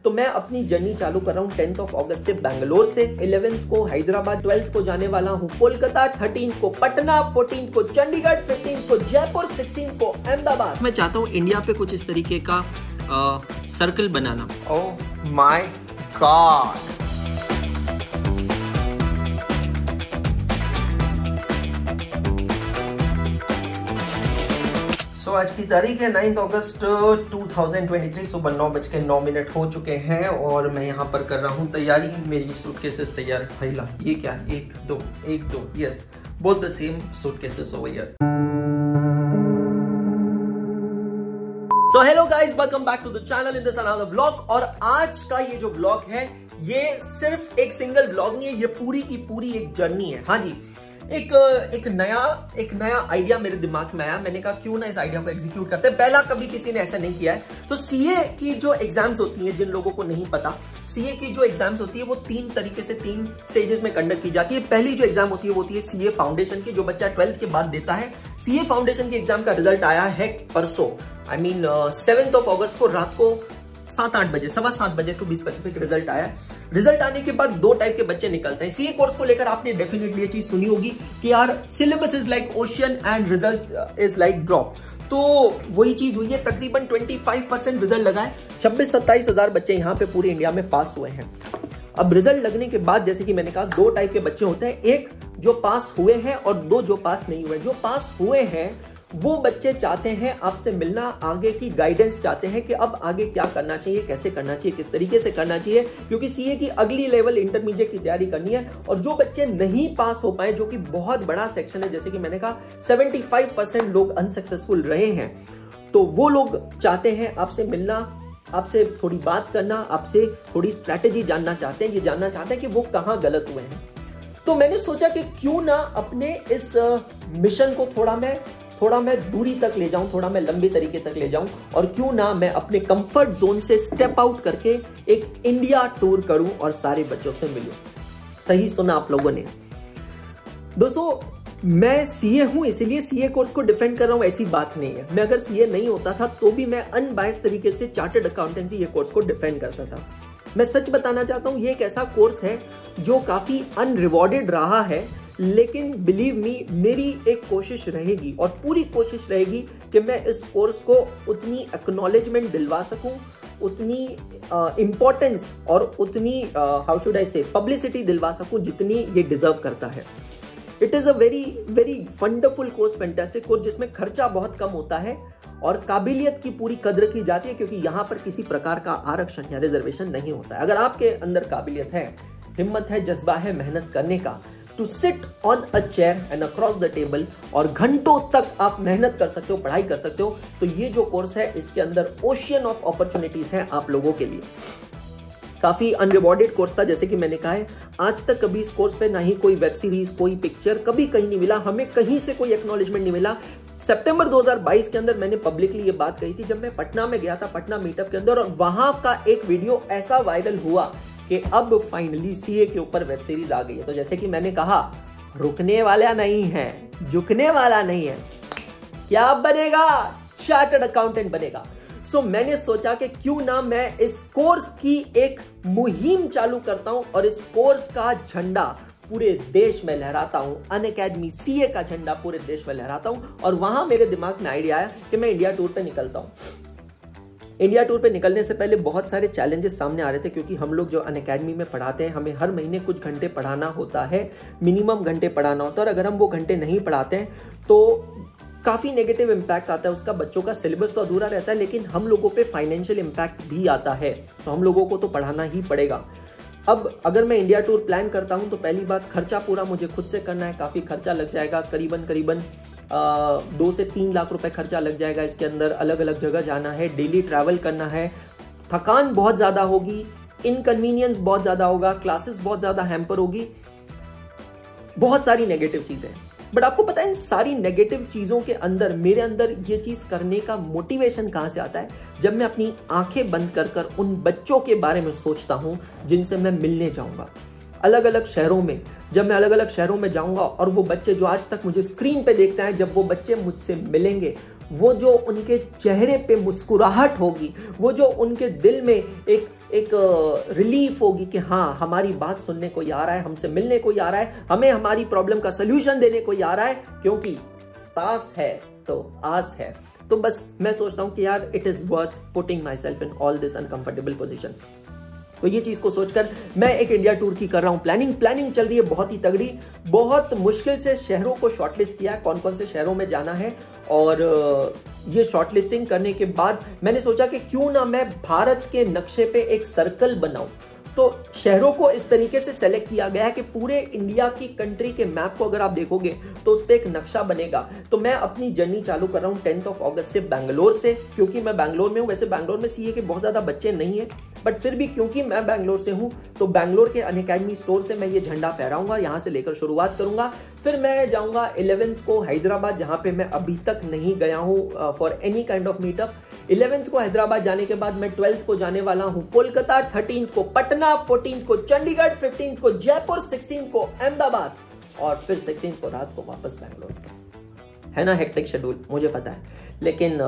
तो मैं अपनी जर्नी चालू कर रहा हूँ 10th अगस्त से बेंगलोर से, 11th को हैदराबाद, 12th को जाने वाला हूँ कोलकाता, 13th को पटना, 14th को चंडीगढ़, 15th को जयपुर, 16th को अहमदाबाद। मैं चाहता हूँ इंडिया पे कुछ इस तरीके का circle banana. Oh my God. आज की तारीख है 9 अगस्त 2023, सुबह 9:09 हो चुके हैं और मैं यहाँ पर कर रहा हूँ तैयारी। मेरी सूटकेसेस तैयार है। फैला ये क्या, 1 2 yes, both the same suitcases over here. So hello guys, welcome back to the channel in this another vlog. और आज का ये जो व्लॉग है ये सिर्फ एक सिंगल व्लॉग नहीं है, ये पूरी की पूरी एक जर्नी है। हाँ जी, एक नया आइडिया मेरे दिमाग में आया। मैंने कहा क्यों ना इस आइडिया को एग्जीक्यूट करते हैं। पहला कभी किसी ने ऐसा नहीं किया है। तो सीए की जो एग्जाम्स होती हैं, जिन लोगों को नहीं पता, सीए की जो एग्जाम्स होती है वो 3 तरीके से 3 स्टेजेस में कंडक्ट की जाती है। पहली जो एग्जाम होती है वो होती है सीए फाउंडेशन की, जो बच्चा 12th के बाद देता है। सीए फाउंडेशन की एग्जाम का रिजल्ट आया है परसों, 7 अगस्त को रात को 7-8 बजे, 7:15 बजे टू बी स्पेसिफिक रिजल्ट आया। रिजल्ट आने के बाद 2 टाइप के बच्चे निकलते हैं। सीए कोर्स को लेकर आपने डेफिनेटली ये चीज सुनी होगी कि यार syllabus is like ocean and result is like drop. तो वही चीज हुई है। तकरीबन 25% रिजल्ट लगा है। 26-27 हजार बच्चे यहाँ पे पूरे इंडिया में पास हुए हैं। अब रिजल्ट लगने के बाद जैसे कि मैंने कहा 2 टाइप के बच्चे होते हैं, एक जो पास हुए हैं और 2 जो पास नहीं हुए। जो पास हुए हैं वो बच्चे चाहते हैं आपसे मिलना, आगे की गाइडेंस चाहते हैं कि अब आगे क्या करना चाहिए, कैसे करना चाहिए, किस तरीके से करना चाहिए, क्योंकि सीए की अगली लेवल इंटरमीडिएट की तैयारी करनी है। और जो बच्चे नहीं पास हो पाए, जो कि बहुत बड़ा सेक्शन है, जैसे कि मैंने कहा 75% लोग अनसक्सेसफुल रहे हैं, तो वो लोग चाहते हैं आपसे मिलना, आपसे थोड़ी बात करना, आपसे थोड़ी स्ट्रैटेजी जानना चाहते हैं। ये जानना चाहते हैं कि वो कहाँ गलत हुए हैं। तो मैंने सोचा कि क्यों ना अपने इस मिशन को थोड़ा मैं दूरी तक ले जाऊं, थोड़ा मैं लंबी तरीके तक ले जाऊं, और क्यों ना मैं अपने कंफर्ट जोन से स्टेप आउट करके एक इंडिया टूर करूं और सारे बच्चों से मिलूं। सही सुना आप लोगों ने। दोस्तों, मैं सीए हूं, इसीलिए सीए कोर्स को डिफेंड कर रहा हूं, ऐसी बात नहीं है। मैं अगर सीए नहीं होता था तो भी मैं अनबायस्ड तरीके से चार्टर्ड अकाउंटेंसी ये कोर्स को डिफेंड करता था। मैं सच बताना चाहता हूं, ये एक ऐसा कोर्स है जो काफी अनरिवॉर्डेड रहा है, लेकिन बिलीव मी, मेरी एक कोशिश रहेगी और पूरी कोशिश रहेगी कि मैं इस कोर्स को उतनी एक्नॉलेजमेंट दिलवा सकूं, उतनी इंपॉर्टेंस और उतनी हाउ शुड आई से पब्लिसिटी दिलवा सकूं जितनी ये डिजर्व करता है। It is a very very wonderful course, fantastic course, जिसमें खर्चा बहुत कम होता है और काबिलियत की पूरी कद्र की जाती है, क्योंकि यहाँ पर किसी प्रकार का आरक्षण या रिजर्वेशन नहीं होता है। अगर आपके अंदर काबिलियत है, हिम्मत है, जज्बा है मेहनत करने का, to sit on a chair and across the table, और घंटों तक आप मेहनत कर सकते हो, पढ़ाई कर सकते हो, तो ये जो कोर्स है इसके अंदर ओशियन ऑफ अपॉर्चुनिटीज हैं आप लोगों के लिए। काफी अनरिवॉर्डेड कोर्स था, जैसे कि मैंने कहा है, आज तक कभी इस कोर्स पे ना ही कोई वेब सीरीज, कोई पिक्चर कभी कहीं नहीं मिला, हमें कहीं से कोई एक्नॉलेजमेंट नहीं मिला। सितंबर 2022 के अंदर मैंने पब्लिकली ये बात कही थी, जब मैं पटना में गया था, पटना मीटअप के अंदर, और वहां का एक वीडियो ऐसा वायरल हुआ कि अब फाइनली सीए के ऊपर वेब सीरीज आ गई है। तो जैसे कि मैंने कहा, रुकने वाला नहीं है, झुकने वाला नहीं है। क्या बनेगा? चार्टर्ड अकाउंटेंट बनेगा। सो मैंने सोचा कि क्यों ना मैं इस कोर्स की एक मुहिम चालू करता हूं और इस कोर्स का झंडा पूरे देश में लहराता हूं, अनअकैडमी सीए का झंडा पूरे देश में लहराता हूं। और वहां मेरे दिमाग में आइडिया आया कि मैं इंडिया टूर पे निकलता हूं। इंडिया टूर पे निकलने से पहले बहुत सारे चैलेंजेस सामने आ रहे थे, क्योंकि हम लोग जो अनअकैडमी में पढ़ाते हैं, हमें हर महीने कुछ घंटे पढ़ाना होता है, मिनिमम घंटे पढ़ाना होता है, और अगर हम वो घंटे नहीं पढ़ाते हैं तो काफ़ी नेगेटिव इम्पैक्ट आता है उसका। बच्चों का सिलेबस तो अधूरा रहता है, लेकिन हम लोगों पे फाइनेंशियल इम्पैक्ट भी आता है, तो हम लोगों को तो पढ़ाना ही पड़ेगा। अब अगर मैं इंडिया टूर प्लान करता हूं तो पहली बात, खर्चा पूरा मुझे खुद से करना है, काफ़ी खर्चा लग जाएगा, करीबन 2 से 3 लाख रुपए खर्चा लग जाएगा। इसके अंदर अलग अलग जगह जाना है, डेली ट्रैवल करना है, थकान बहुत ज़्यादा होगी, इनकन्वीनियंस बहुत ज़्यादा होगा, क्लासेस बहुत ज़्यादा हैम्पर होगी, बहुत सारी नेगेटिव चीज़ें। बट आपको पता है इन सारी नेगेटिव चीज़ों के अंदर मेरे अंदर ये चीज़ करने का मोटिवेशन कहाँ से आता है? जब मैं अपनी आंखें बंद कर उन बच्चों के बारे में सोचता हूँ जिनसे मैं मिलने जाऊँगा अलग अलग शहरों में। जब मैं अलग अलग शहरों में जाऊँगा और वो बच्चे जो आज तक मुझे स्क्रीन पे देखते हैं, जब वो बच्चे मुझसे मिलेंगे, वो जो उनके चेहरे पे मुस्कुराहट होगी, वो जो उनके दिल में एक एक रिलीफ होगी कि हाँ हमारी बात सुनने कोई आ रहा है, हमसे मिलने कोई आ रहा है, हमें हमारी प्रॉब्लम का सोल्यूशन देने कोई आ रहा है, क्योंकि तास है तो आस है। तो बस मैं सोचता हूं कि यार it is worth putting my self in all this uncomfortable position. तो ये चीज को सोचकर मैं एक इंडिया टूर की कर रहा हूं प्लानिंग चल रही है बहुत ही तगड़ी। बहुत मुश्किल से शहरों को शॉर्टलिस्ट किया है, कौन कौन से शहरों में जाना है, और ये शॉर्टलिस्टिंग करने के बाद मैंने सोचा कि क्यों ना मैं भारत के नक्शे पे एक सर्कल बनाऊं। तो शहरों को इस तरीके से सेलेक्ट किया गया है कि पूरे इंडिया की कंट्री के मैप को अगर आप देखोगे तो उस पर एक नक्शा बनेगा। तो मैं अपनी जर्नी चालू कर रहा हूं 10 अगस्त से बैंगलोर से, क्योंकि मैं बैंगलोर में हूं। वैसे बैंगलोर में सीए के बहुत ज्यादा बच्चे नहीं है, बट फिर भी क्योंकि मैं बैंगलोर से हूं तो बैंगलोर के अनअकैडमी स्टोर से मैं ये झंडा फहराऊंगा, यहां से लेकर शुरुआत करूंगा। फिर मैं जाऊंगा 11th को हैदराबाद, जहां पे मैं अभी तक नहीं गया हूं for any kind of meetup. 11th को हैदराबाद जाने के बाद मैं 12th को जाने वाला हूं कोलकाता, 13th को पटना, 14th को चंडीगढ़, 15th को जयपुर, 16th को अहमदाबाद, और फिर 16th को रात को वापस बैंगलोर। है ना हेक्टिक शेड्यूल, मुझे पता है, लेकिन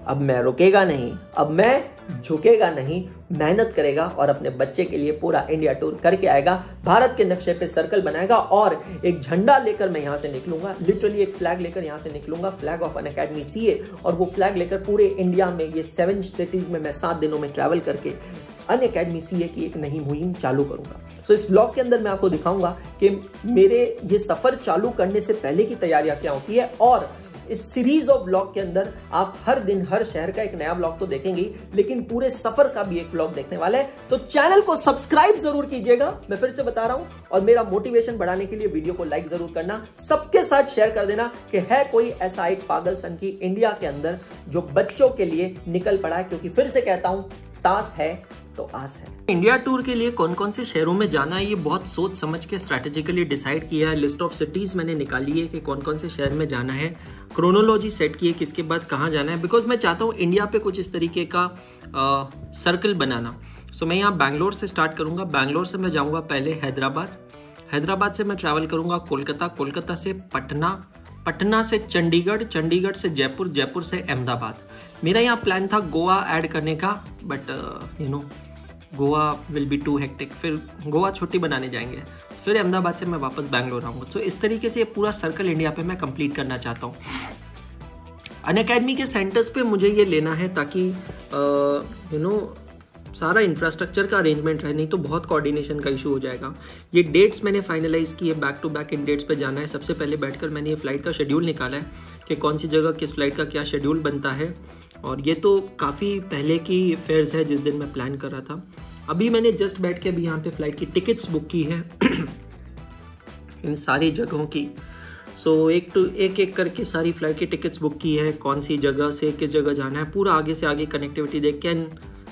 अब मैं रुकेगा नहीं, अब मैं झुकेगा नहीं, मेहनत करेगा और अपने बच्चे के लिए पूरा इंडिया टूर करके आएगा, भारत के नक्शे पे सर्कल बनाएगा और एक झंडा लेकर मैं यहां से निकलूंगा, लिटरली एक फ्लैग लेकर यहां से निकलूंगा, फ्लैग ऑफ अनअकैडमी सीए, और वो फ्लैग लेकर पूरे इंडिया में ये 7 सिटीज में मैं 7 दिनों में ट्रैवल करके अनअकैडमी सीए की एक नई मुहिम चालू करूंगा। तो इस ब्लॉग के अंदर मैं आपको दिखाऊंगा कि मेरे ये सफर चालू करने से पहले की तैयारियां क्या होती है, और इस सीरीज ऑफ ब्लॉग के अंदर आप हर दिन हर शहर का एक नया ब्लॉग तो देखेंगे, लेकिन पूरे सफर का भी एक ब्लॉग देखने वाला है। तो चैनल को सब्सक्राइब जरूर कीजिएगा, मैं फिर से बता रहा हूं, और मेरा मोटिवेशन बढ़ाने के लिए वीडियो को लाइक जरूर करना, सबके साथ शेयर कर देना कि है कोई ऐसा एक पागल सन की इंडिया के अंदर जो बच्चों के लिए निकल पड़ा है, क्योंकि फिर से कहता हूं तास है तो आस है। इंडिया टूर के लिए कौन कौन से शहरों में जाना है ये बहुत सोच समझ के स्ट्रैटेजिकली डिसाइड किया है। लिस्ट ऑफ सिटीज मैंने निकाली है कि कौन कौन से शहर में जाना है, क्रोनोलॉजी सेट की है किसके बाद कहाँ जाना है, बिकॉज मैं चाहता हूँ इंडिया पे कुछ इस तरीके का सर्कल बनाना। सो मैं यहाँ बैंगलोर से स्टार्ट करूँगा, बैंगलोर से मैं जाऊँगा पहले हैदराबाद, हैदराबाद से मैं ट्रैवल करूँगा कोलकाता, कोलकाता से पटना, पटना से चंडीगढ़, चंडीगढ़ से जयपुर, जयपुर से अहमदाबाद। मेरा यहाँ प्लान था गोवा ऐड करने का, but Goa will be too hectic, फिर गोवा छुट्टी बनाने जाएंगे, फिर अहमदाबाद से मैं वापस बैंगलोर आऊँगा। तो इस तरीके से पूरा सर्कल इंडिया पे मैं कंप्लीट करना चाहता हूँ। अनअकैडमी के सेंटर्स पे मुझे ये लेना है ताकि सारा इंफ्रास्ट्रक्चर का अरेंजमेंट रहे, नहीं तो बहुत कोऑर्डिनेशन का इशू हो जाएगा। ये डेट्स मैंने फाइनलाइज किए, back to back in dates पे जाना है। सबसे पहले बैठकर मैंने ये फ्लाइट का शेड्यूल निकाला है कि कौन सी जगह किस फ्लाइट का क्या शेड्यूल बनता है, और ये तो काफ़ी पहले की फेयर्स है जिस दिन मैं प्लान कर रहा था। अभी मैंने जस्ट बैठ के अभी यहाँ पे फ्लाइट की टिकट्स बुक की है इन सारी जगहों की। सो एक करके सारी फ्लाइट की टिकट्स बुक की है, कौन सी जगह से किस जगह जाना है, पूरा आगे से आगे कनेक्टिविटी देख के।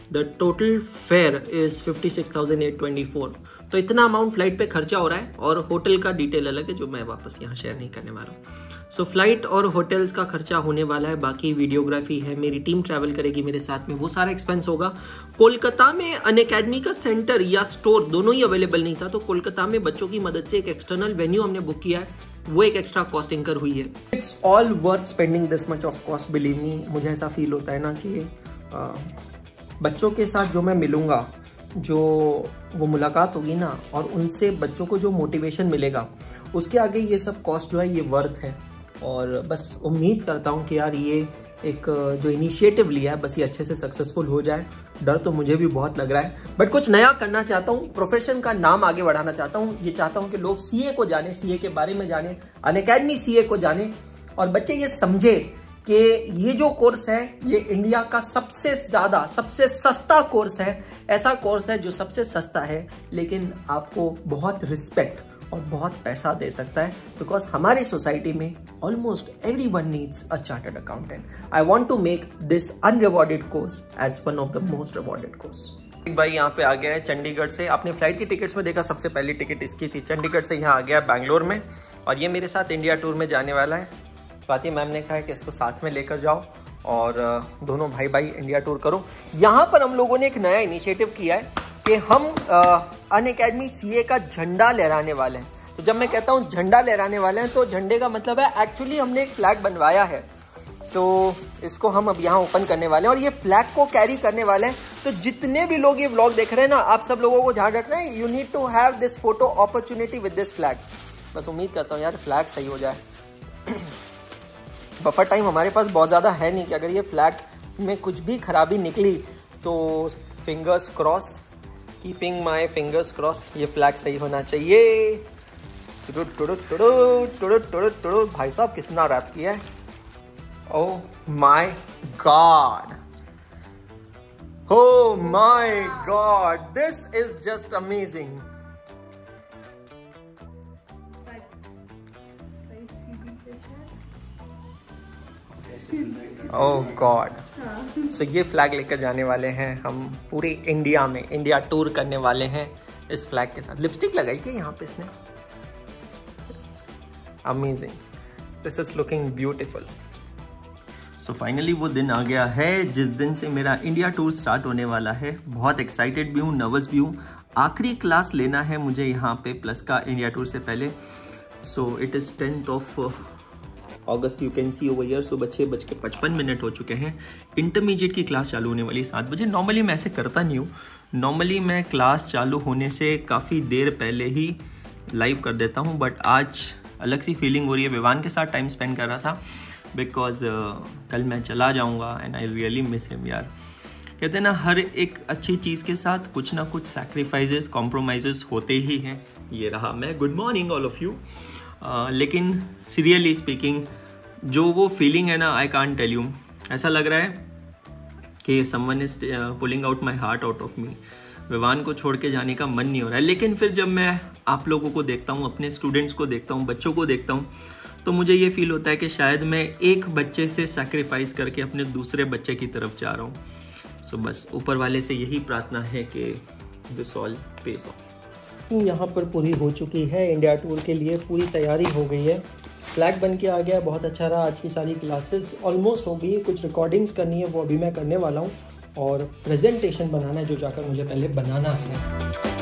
The total fair is 56,824। तो इतना अमाउंट फ्लाइट पे खर्चा हो रहा है, और होटल का डिटेल अलग है जो मैं वापस यहाँ शेयर नहीं करने वाला हूँ। सो फ्लाइट और होटल्स का खर्चा होने वाला है, बाकी वीडियोग्राफी है, मेरी टीम ट्रैवल करेगी मेरे साथ में, वो सारा एक्सपेंस होगा। कोलकाता में अनअकैडमी का सेंटर या स्टोर दोनों ही अवेलेबल नहीं था, तो कोलकाता में बच्चों की मदद से एक एक्सटर्नल वेन्यू हमने बुक किया है, वो एक एक्स्ट्रा कॉस्ट इंकर हुई है। It's all worth spending this much of cost, believe me. मुझे ऐसा फील होता है ना कि बच्चों के साथ जो मैं मिलूँगा, जो वो मुलाकात होगी ना, और उनसे बच्चों को जो मोटिवेशन मिलेगा, उसके आगे ये सब कॉस्ट जो है ये वर्थ है। और बस उम्मीद करता हूँ कि यार ये एक जो इनिशिएटिव लिया है बस ये अच्छे से सक्सेसफुल हो जाए। डर तो मुझे भी बहुत लग रहा है, बट कुछ नया करना चाहता हूँ, प्रोफेशन का नाम आगे बढ़ाना चाहता हूँ। ये चाहता हूँ कि लोग सीए को जाने, सीए के बारे में जाने, अनअकैडमी सीए को जाने, और बच्चे ये समझे कि ये जो कोर्स है ये इंडिया का सबसे ज़्यादा सबसे सस्ता कोर्स है। ऐसा कोर्स है जो सबसे सस्ता है लेकिन आपको बहुत रिस्पेक्ट और बहुत पैसा दे सकता है, बिकॉज हमारी सोसाइटी में almost everyone needs a chartered accountant. I want to make this unrewarded course as one of the most rewarded course. एक भाई यहाँ पे आ गया है चंडीगढ़ से, आपने फ्लाइट की टिकट्स में देखा सबसे पहली टिकट इसकी थी। चंडीगढ़ से यहाँ आ गया बैंगलोर में, और ये मेरे साथ इंडिया टूर में जाने वाला है। स्वाति मैम ने कहा है कि इसको साथ में लेकर जाओ और दोनों भाई भाई इंडिया टूर करो। यहाँ पर हम लोगों ने एक नया इनिशिएटिव किया है कि हम अनअकैडमी सीए का झंडा लहराने वाले हैं। तो जब मैं कहता हूँ झंडा लहराने वाले हैं, तो झंडे का मतलब है एक्चुअली हमने एक फ्लैग बनवाया है, तो इसको हम अब यहाँ ओपन करने वाले हैं और ये फ्लैग को कैरी करने वाले हैं। तो जितने भी लोग ये व्लॉग देख रहे हैं ना, आप सब लोगों को ध्यान रखना है, you need to have this photo opportunity with this flag. बस उम्मीद करता हूँ यार फ्लैग सही हो जाए। बफर टाइम हमारे पास बहुत ज़्यादा है नहीं कि अगर ये फ्लैग में कुछ भी खराबी निकली तो fingers cross, keeping my fingers cross, ये फ्लैग सही होना चाहिए। भाई साहब कितना रैप किया है। Oh my God. Oh my God. This is just amazing. Oh God. So ये फ्लैग लेकर जाने वाले हैं हम पूरे इंडिया में, इंडिया टूर करने वाले हैं इस फ्लैग के साथ। लिपस्टिक लगाई क्या यहाँ पे इसने? Amazing. This is looking beautiful. So finally वो दिन आ गया है जिस दिन से मेरा इंडिया टूर स्टार्ट होने वाला है। बहुत एक्साइटेड भी हूँ, नर्वस भी हूँ। आखिरी क्लास लेना है मुझे यहाँ पे प्लस का इंडिया टूर से पहले। So it is 10th of August, you can see over here. सुबह 6:55 हो चुके हैं। इंटरमीडिएट की क्लास चालू होने वाली है 7 बजे। नॉर्मली मैं ऐसे करता नहीं हूँ, नॉर्मली मैं क्लास चालू होने से काफ़ी देर पहले ही लाइव कर देता हूँ, बट आज अलग सी फीलिंग हो रही है। विवान के साथ टाइम स्पेंड कर रहा था बिकॉज कल मैं चला जाऊंगा and I really miss him यार। कहते हैं ना, हर एक अच्छी चीज़ के साथ कुछ ना कुछ सैक्रिफाइसेस, कॉम्प्रोमाइज़ेस होते ही हैं। ये रहा मैं। Good morning all of you. लेकिन सीरियसली स्पीकिंग जो वो फीलिंग है ना, आई कांट टेल यू। ऐसा लग रहा है कि someone is pulling out my heart out of me. Vivaan को छोड़ के जाने का मन नहीं हो रहा है, लेकिन फिर जब मैं आप लोगों को देखता हूँ, अपने स्टूडेंट्स को देखता हूँ, बच्चों को देखता हूँ, तो मुझे ये फील होता है कि शायद मैं एक बच्चे से सैक्रिफाइस करके अपने दूसरे बच्चे की तरफ जा रहा हूँ। सो बस ऊपर वाले से यही प्रार्थना है कि दिस ऑल पेस ऑफ। यहाँ पर पूरी हो चुकी है, इंडिया टूर के लिए पूरी तैयारी हो गई है। फ्लैग बन के आ गया, बहुत अच्छा रहा। आज की सारी क्लासेस ऑलमोस्ट हो गई है। कुछ रिकॉर्डिंग्स करनी है, वो अभी मैं करने वाला हूँ, और प्रेजेंटेशन बनाना है जो जाकर मुझे पहले बनाना है।